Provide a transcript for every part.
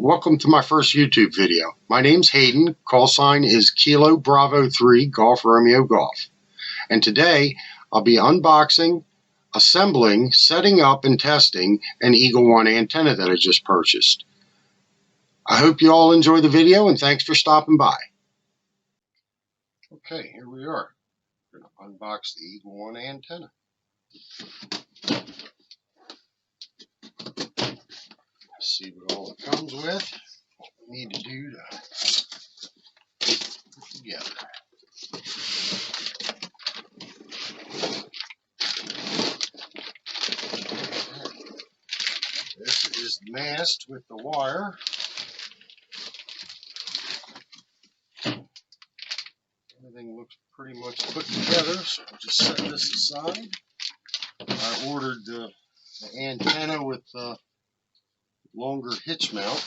welcome to my first YouTube video. My name's Hayden, call sign is Kilo Bravo 3 Golf Romeo Golf. And today I'll be unboxing, assembling, setting up, and testing an Eagle One antenna that I just purchased. I hope you all enjoy the video and thanks for stopping by. Okay, here we are. We're going to unbox the Eagle One antenna. See what all it comes with, what we need to do to put it together. This is the mast with the wire. Everything looks pretty much put together, so I'll just set this aside. I ordered the antenna with longer hitch mount,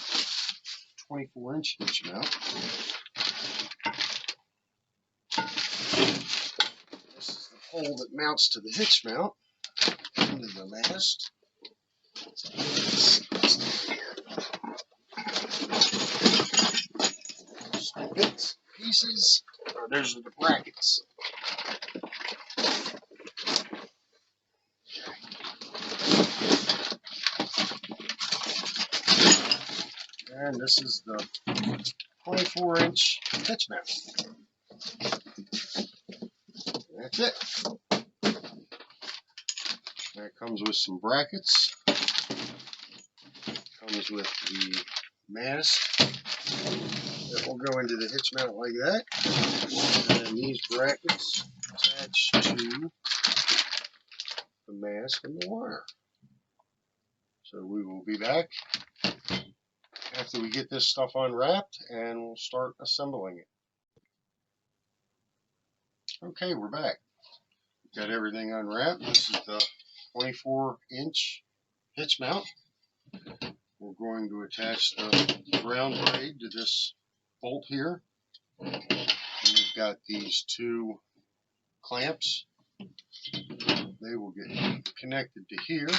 24-inch hitch mount. This is the hole that mounts to the hitch mount into the mast. Some bits, pieces. Those are the brackets. And this is the 24-inch hitch mount. That's it. That comes with some brackets. Comes with the mast that will go into the hitch mount like that. And these brackets attach to the mast and the wire. So we will be back after we get this stuff unwrapped and we'll start assembling it. Okay, we're back. Got everything unwrapped. This is the 24-inch hitch mount. We're going to attach the ground braid to this bolt here. And we've got these two clamps. They will get connected to here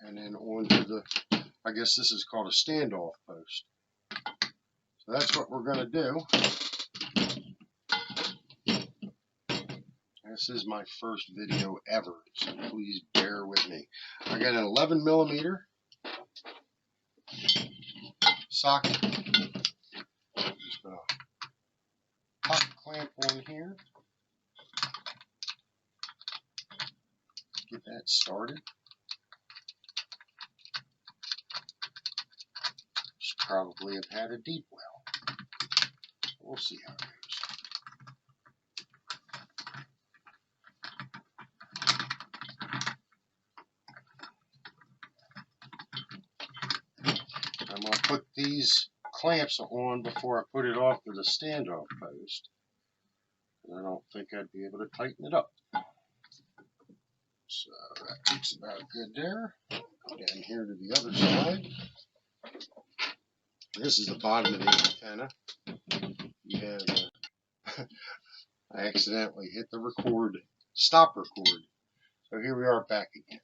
and then onto the, I guess this is called a standoff post. So that's what we're going to do. This is my first video ever, so please bear with me. I got an 11mm socket. Just going to pop the clamp on here. Get that started. Should probably have had a deep well. We'll see how it goes. I'm going to put these clamps on before I put it off to the standoff post. I don't think I'd be able to tighten it up. So that looks about good there. Go down here to the other side. This is the bottom of the antenna. You have, I accidentally hit the stop record. So here we are back again.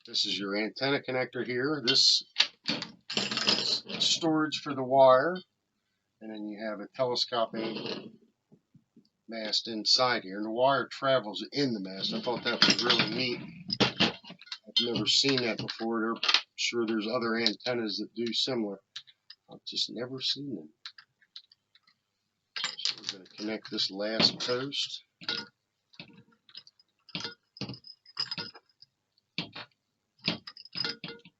This is your antenna connector here. This is storage for the wire. And then you have a telescoping mast inside here. And the wire travels in the mast. I thought that was really neat. I've never seen that before. I'm sure there's other antennas that do similar. I've just never seen them. So we're going to connect this last post.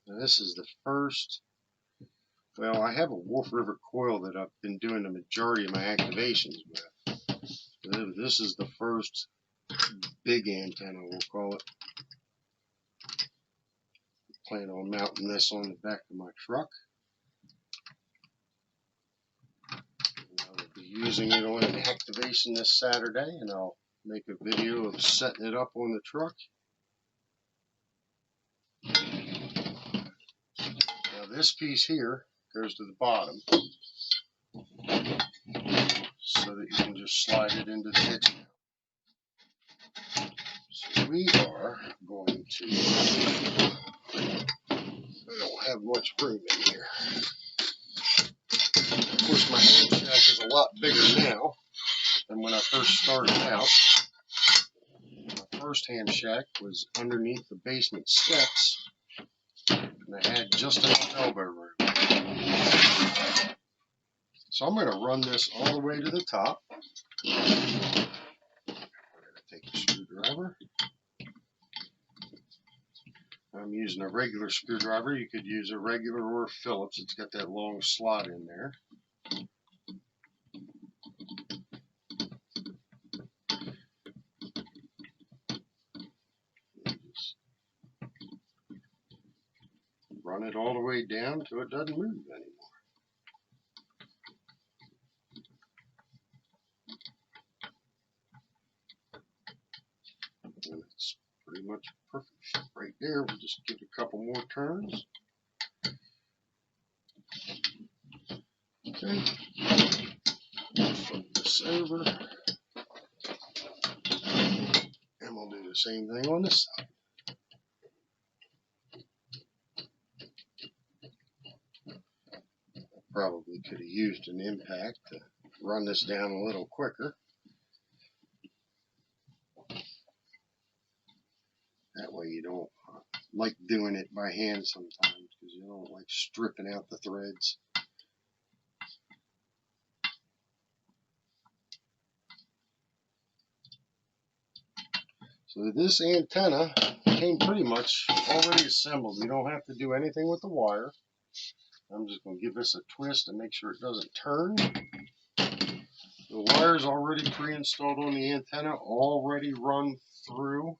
Now this is the first, well, I have a Wolf River coil that I've been doing the majority of my activations with. This is the first big antenna, we'll call it. I plan on mounting this on the back of my truck. And I will be using it on an activation this Saturday, and I'll make a video of setting it up on the truck. Now this piece here goes to the bottom so that you can just slide it into the hitch mount. So we are going to I don't have much room in here. Of course, my ham shack is a lot bigger now than when I first started out. My first ham shack was underneath the basement steps, and I had just enough elbow room. So I'm going to run this all the way to the top. I'm going to take a screwdriver. I'm using a regular screwdriver. You could use a regular or a Phillips. It's got that long slot in there. Just run it all the way down until it doesn't move anymore. And it's pretty much perfect right there. We'll just give it a couple more turns. Okay. Flip this over. And we'll do the same thing on this side. Probably could have used an impact to run this down a little quicker. That way you don't like doing it by hand sometimes because you don't like stripping out the threads. So this antenna came pretty much already assembled. You don't have to do anything with the wire. I'm just going to give this a twist and make sure it doesn't turn. The wire's already pre-installed on the antenna, already run through.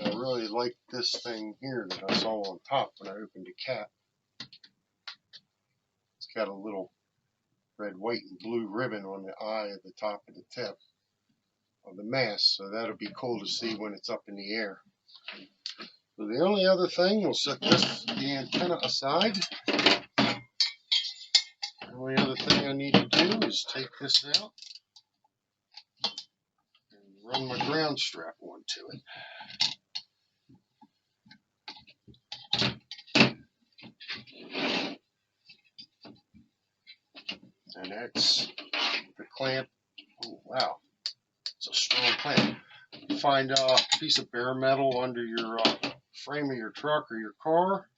And I really like this thing here that I saw on top when I opened the cap. It's got a little red, white, and blue ribbon on the eye at the top of the tip of the mast, so that'll be cool to see when it's up in the air. So the only other thing, we'll set the antenna aside. The only other thing I need to do is take this out and run my ground strap onto it. And that's the clamp. Oh, wow, it's a strong clamp. Find a piece of bare metal under your frame of your truck or your car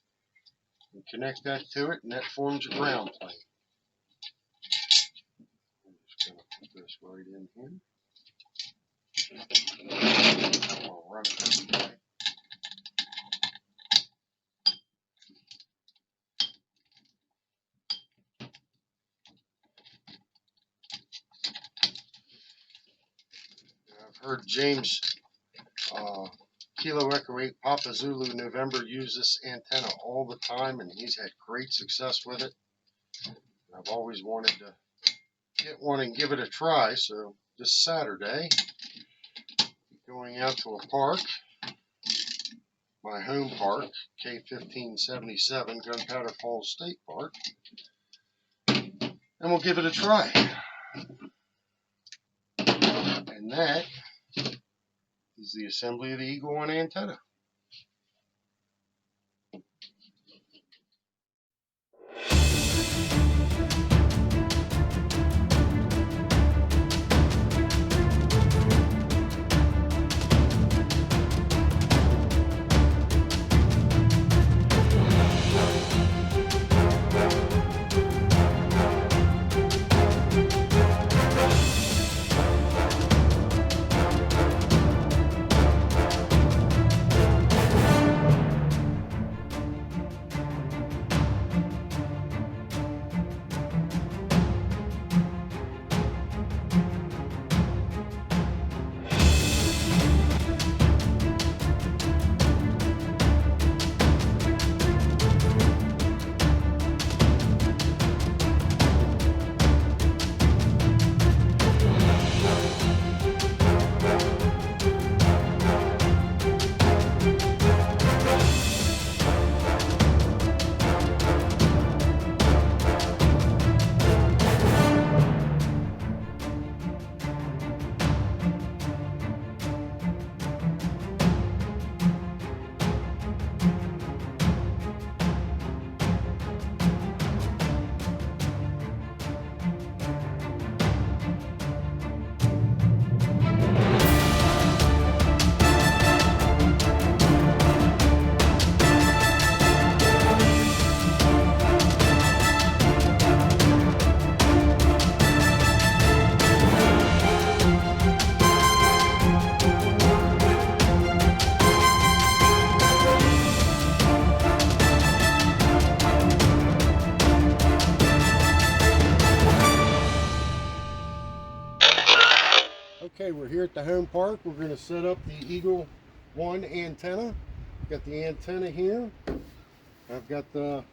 and connect that to it, and that forms your ground plane. I'm just going to put this right in here. I'll run it this way. I've heard James Kilo Echo 8 Papa Zulu November use this antenna all the time, and he's had great success with it. I've always wanted to get one and give it a try, so this Saturday, going out to a park, my home park, K1577, Gunpowder Falls State Park, and we'll give it a try. And that is the assembly of the Eagle One antenna. Okay, we're here at the home park. We're going to set up the Eagle One antenna. Got the antenna here. I've got the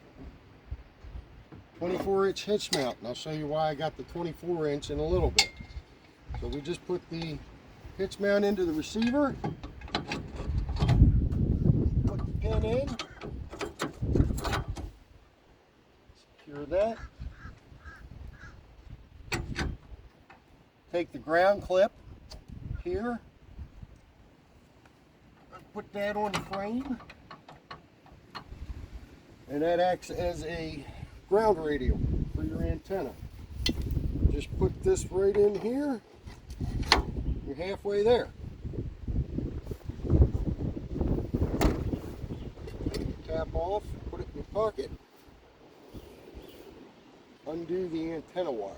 24-inch hitch mount, and I'll show you why I got the 24-inch in a little bit. So we just put the hitch mount into the receiver, put the pin in, secure that. Take the ground clip here, put that on the frame, and that acts as a ground radio for your antenna. Just put this right in here. You're halfway there. Tap off, put it in your pocket, undo the antenna wire.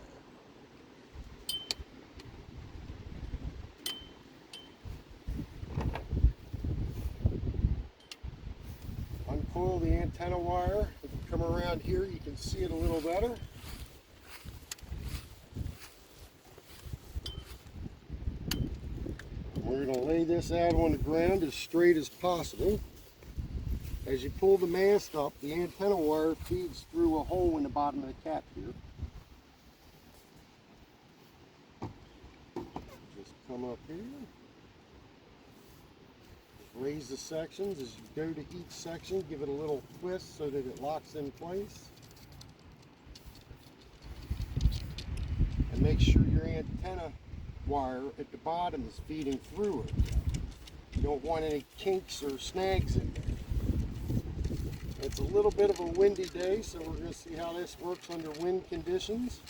Uncoil the antenna wire. If you come around here, you can see it a little better. We're going to lay this out on the ground as straight as possible. As you pull the mast up, the antenna wire feeds through a hole in the bottom of the cap here. Just come up here. Raise the sections. As you go to each section, give it a little twist so that it locks in place. And make sure your antenna wire at the bottom is feeding through it. You don't want any kinks or snags in there. It's a little bit of a windy day, so we're going to see how this works under wind conditions.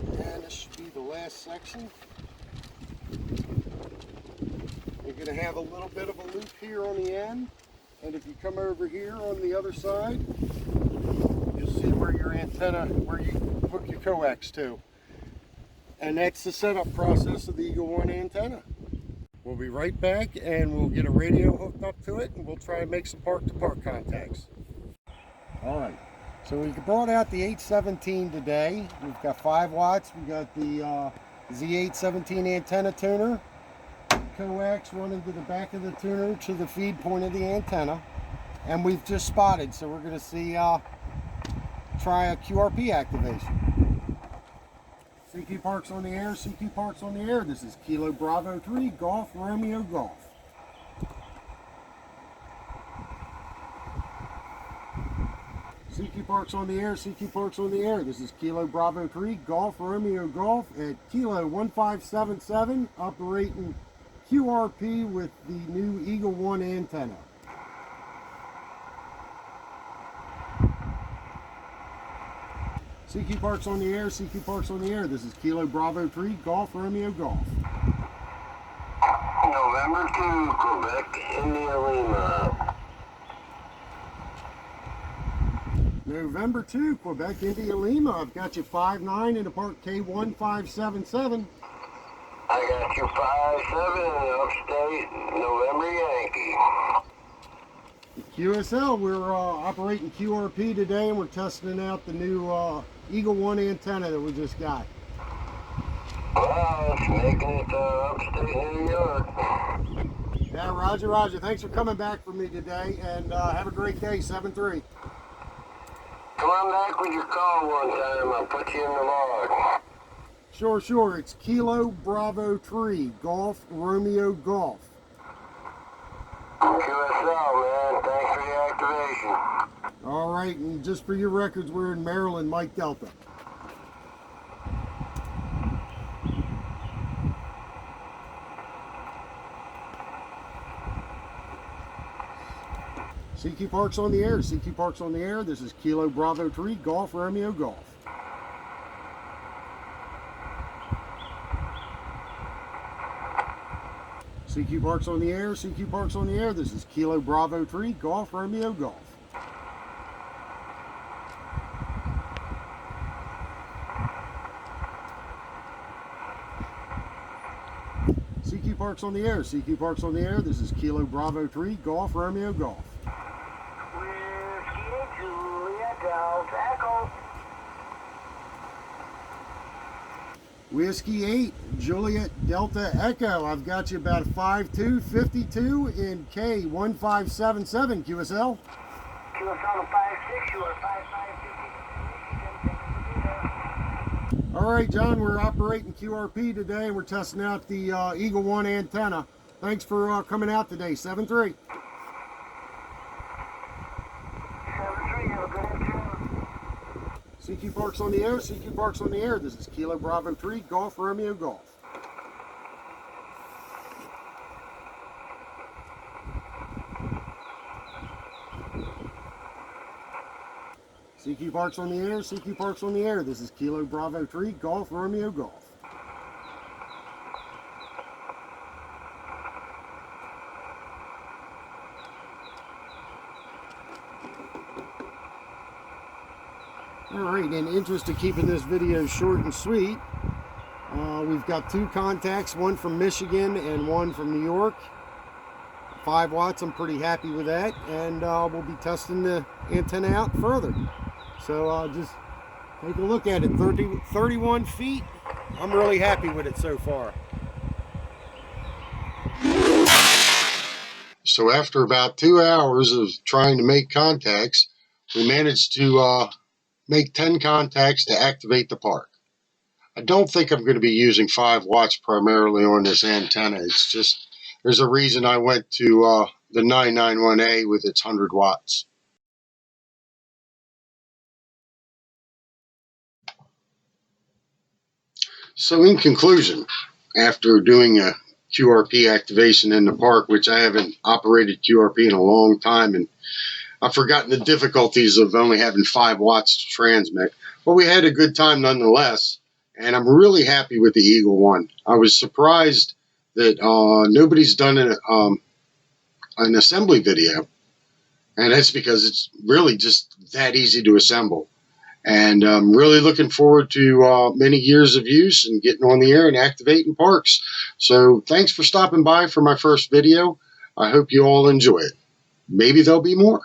And this should be the last section. You're going to have a little bit of a loop here on the end, and if you come over here on the other side, you'll see where your antenna, where you hook your coax to. And that's the setup process of the Eagle One antenna. We'll be right back, and we'll get a radio hooked up to it, and we'll try and make some park-to-park contacts. All right, so we brought out the 817 today. We've got 5 watts. We got the Z817 antenna tuner. Coax running to the back of the tuner to the feed point of the antenna, and we've just spotted, so we're going to see try a QRP activation. CQ Parks on the air, CQ Parks on the air. This is Kilo Bravo 3 Golf Romeo Golf. CQ Parks on the air, CQ Parks on the air. This is Kilo Bravo 3 Golf Romeo Golf at Kilo 1577, operating QRP with the new Eagle One antenna. CQ Parks on the air, CQ Parks on the air. This is Kilo Bravo 3 Golf Romeo Golf. November 2, Quebec, India, Lima. November 2, Quebec, India, Lima. I've got you 5-9 in the park K1577. I got you 5-7 in upstate, November Yankee. QSL, we're operating QRP today, and we're testing out the new Eagle One antenna that we just got. Well, it's making it to upstate New York. Yeah, Roger, Roger. Thanks for coming back for me today, and have a great day, 7-3. Come on back with your call one time, I'll put you in the log. Sure, sure. It's Kilo Bravo 3 Golf Romeo Golf. QSL, man. Thanks for the activation. All right, and just for your records, we're in Maryland, Mike Delta. CQ Parks on the air, CQ Parks on the air. This is Kilo Bravo 3 Golf Romeo Golf. CQ Parks on the air, CQ Parks on the air. This is Kilo Bravo 3 Golf Romeo Golf. CQ Parks on the air. CQ Parks on the air. This is Kilo Bravo 3 Golf Romeo Golf. Whiskey Julia Delta Echo. Whiskey 8 Juliet Delta Echo. I've got you about 5'2", 52 in K1577 QSL. QSL 56, you are 5550. All right, John, we're operating QRP today and we're testing out the Eagle 1 antenna. Thanks for coming out today, 7-3. 7-3, have a good afternoon. CQ Parks on the air, CQ Parks on the air. This is Kilo Bravo 3 Golf Romeo Golf. CQ Parks on the air, CQ Parks on the air. This is Kilo Bravo 3 Golf Romeo Golf. Alright, in the interest of keeping this video short and sweet, we've got 2 contacts, one from Michigan and one from New York. 5 watts, I'm pretty happy with that, and we'll be testing the antenna out further. So just take a look at it, 31 feet. I'm really happy with it so far. So after about 2 hours of trying to make contacts, we managed to make 10 contacts to activate the park. I don't think I'm going to be using 5 watts primarily on this antenna. It's just, there's a reason I went to the 991A with its 100 watts. So in conclusion, after doing a QRP activation in the park, which I haven't operated QRP in a long time, and I've forgotten the difficulties of only having 5 watts to transmit, but we had a good time nonetheless, and I'm really happy with the Eagle 1. I was surprised that nobody's done an assembly video, and that's because it's really just that easy to assemble. And I'm really looking forward to many years of use and getting on the air and activating parks. So thanks for stopping by for my first video. I hope you all enjoy it. Maybe there'll be more.